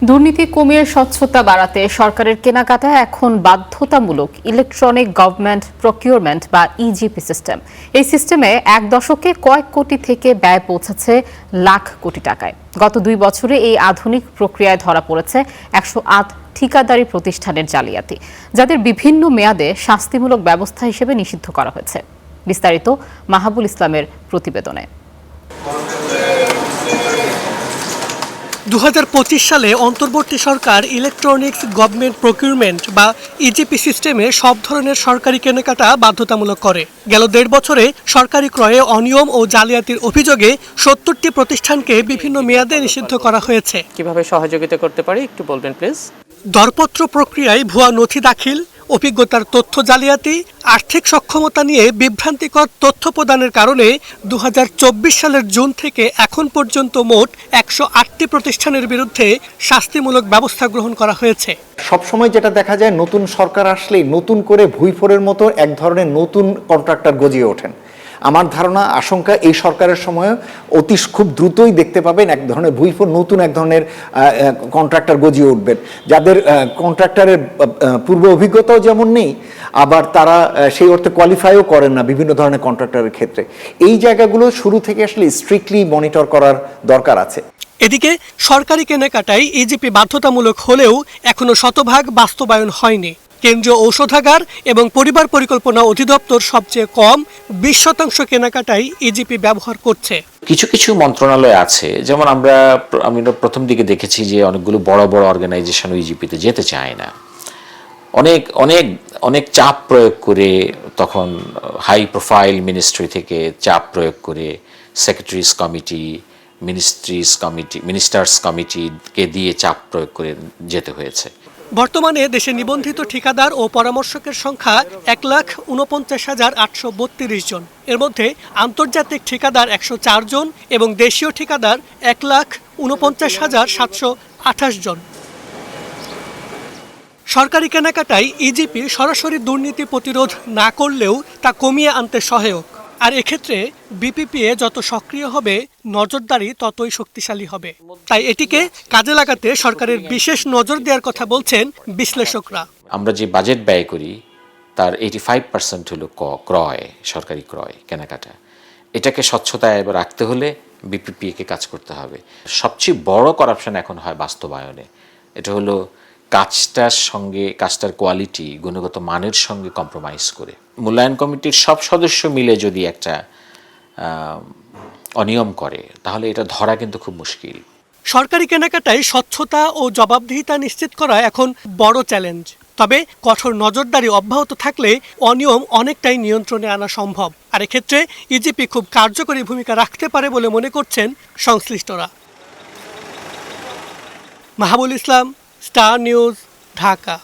দুর্নীতি কমিয়ে স্বচ্ছতা বাড়াতে সরকারের কেনাকাটা এখন বাধ্যতামূলক ইলেকট্রনিক গভর্নমেন্ট প্রকিউরমেন্ট বা ইজিপি সিস্টেম। এই সিস্টেমে এক দশকে কয়েক কোটি থেকে ব্যয় পৌঁছেছে লাখ কোটি টাকায়। গত 2 বছরে এই আধুনিক প্রক্রিয়ায় ধরা পড়েছে 108 ঠিকাদারি প্রতিষ্ঠানের জালিয়াতি, যাদের বিভিন্ন মেয়াদে শাস্তিমূলক ব্যবস্থা হিসেবে নিষিদ্ধ করা হয়েছে। বিস্তারিত মাহাবুল ইসলামের প্রতিবেদনে। 2025 সালে অন্তর্বর্তী সরকার ইলেকট্রনিক্স গভর্নমেন্ট প্রকিউরমেন্ট বা ইজিপি সিস্টেমে সব ধরনের সরকারি কেনাকাটা বাধ্যতামূলক করে। গেল 1.5 বছরে সরকারি ক্রয়ে অনিয়ম ও জালিয়াতির অভিযোগে 70টি প্রতিষ্ঠানকে বিভিন্ন মেয়াদে নিষিদ্ধ করা হয়েছে। কিভাবে সহযোগিতা করতে পারি একটু বলবেন প্লিজ। দরপত্র প্রক্রিয়ায় ভুয়া নথি দাখিল, অভিজ্ঞতার তথ্য জালিয়াতি, আর্থিক সক্ষমতা নিয়ে বিভ্রান্তিকর তথ্য প্রদানের কারণে 2024 সালের জুন থেকে এখন পর্যন্ত মোট 108টি প্রতিষ্ঠানের বিরুদ্ধে শাস্তিমূলক ব্যবস্থা গ্রহণ করা হয়েছে। সবসময় যেটা দেখা যায়, নতুন সরকার আসলেই নতুন করে ভুইফোরের মতো এক ধরনের নতুন কন্ট্রাক্টর গজিয়ে ওঠেন। আমার ধারণা, আশঙ্কা এই সরকারের সময় খুব দ্রুতই দেখতে পাবেন এক ধরনের ভুইফোর, নতুন এক ধরনের কন্ট্রাক্টর গজিয়ে উঠবেন, যাদের কন্ট্রাক্টরের পূর্ব অভিজ্ঞতাও যেমন নেই, আবার তারা সেই অর্থে কোয়ালিফাইও করেন না বিভিন্ন ধরনের কন্ট্রাক্টরের ক্ষেত্রে। এই জায়গাগুলো শুরু থেকে আসলে স্ট্রিক্টলি মনিটর করার দরকার আছে। এদিকে সরকারি কেনাকাটায় ইজিপি বাধ্যতামূলক হলেও এখনো শতভাগ বাস্তবায়ন হয়নি। কেন্দ্রীয় ঔষধাগার এবং পরিবার পরিকল্পনা অধিদপ্তর সবচেয়ে কম 20% কেনাকাটায় ইজিপি ব্যবহার করছে। কিছু কিছু মন্ত্রণালয় আছে, যেমন আমি প্রথম দিকে দেখেছি যে অনেকগুলো বড় বড় অর্গানাইজেশন ইজিপিতে যেতে চায় না। অনেক অনেক অনেক চাপ প্রয়োগ করে, তখন হাই প্রোফাইল মিনিস্ট্রি থেকে চাপ প্রয়োগ করে সেক্রেটারিজ কমিটি, মিনিস্টার্স কমিটিকে দিয়ে চাপ প্রয়োগ করে যেতে হয়েছে। বর্তমানে দেশে নিবন্ধিত ঠিকাদার ও পরামর্শকের সংখ্যা 1,49,832 জন। এর মধ্যে আন্তর্জাতিক ঠিকাদার 104 জন এবং দেশীয় ঠিকাদার 1,49,728 জন। সরকারি কেনাকাটায় ইজিপি সরাসরি দুর্নীতি প্রতিরোধ না করলেও তা কমিয়ে আনতে সহায়ক। আর এক্ষেত্রে বিপিপিএ যত সক্রিয় হবে, নজরদারি ততই শক্তিশালী হবে। তাই এটিকে কাজে লাগাতে সরকারের বিশেষ নজর দেওয়ার কথা বলছেন বিশ্লেষকরা। আমরা যে বাজেট ব্যয় করি তার 85% হলো ক্রয়, সরকারি ক্রয় কেনাকাটা। এটাকে স্বচ্ছতায় রাখতে হলে বিপিপিএকে কাজ করতে হবে। সবচেয়ে বড় করাপশন এখন হয় বাস্তবায়নে। এটা হলো কাজটার কোয়ালিটি, গুণগত মানের সঙ্গে কম্প্রোমাইজ করে। মূল্যায়ন কমিটির সব সদস্য মিলে যদি একটা অনিয়ম করে, তাহলে এটা ধরা কিন্তু খুব মুশকিল। সরকারি কেনাকাটায় স্বচ্ছতা ও জবাবদিহিতা নিশ্চিত করা এখন বড় চ্যালেঞ্জ। তবে কঠোর নজরদারি অব্যাহত থাকলে অনিয়ম অনেকটাই নিয়ন্ত্রণে আনা সম্ভব। আর এক্ষেত্রে ইজিপি খুব কার্যকরী ভূমিকা রাখতে পারে বলে মনে করছেন সংশ্লিষ্টরা। মাহাবুল ইসলাম, স্টার নিউজ, ঢাকা।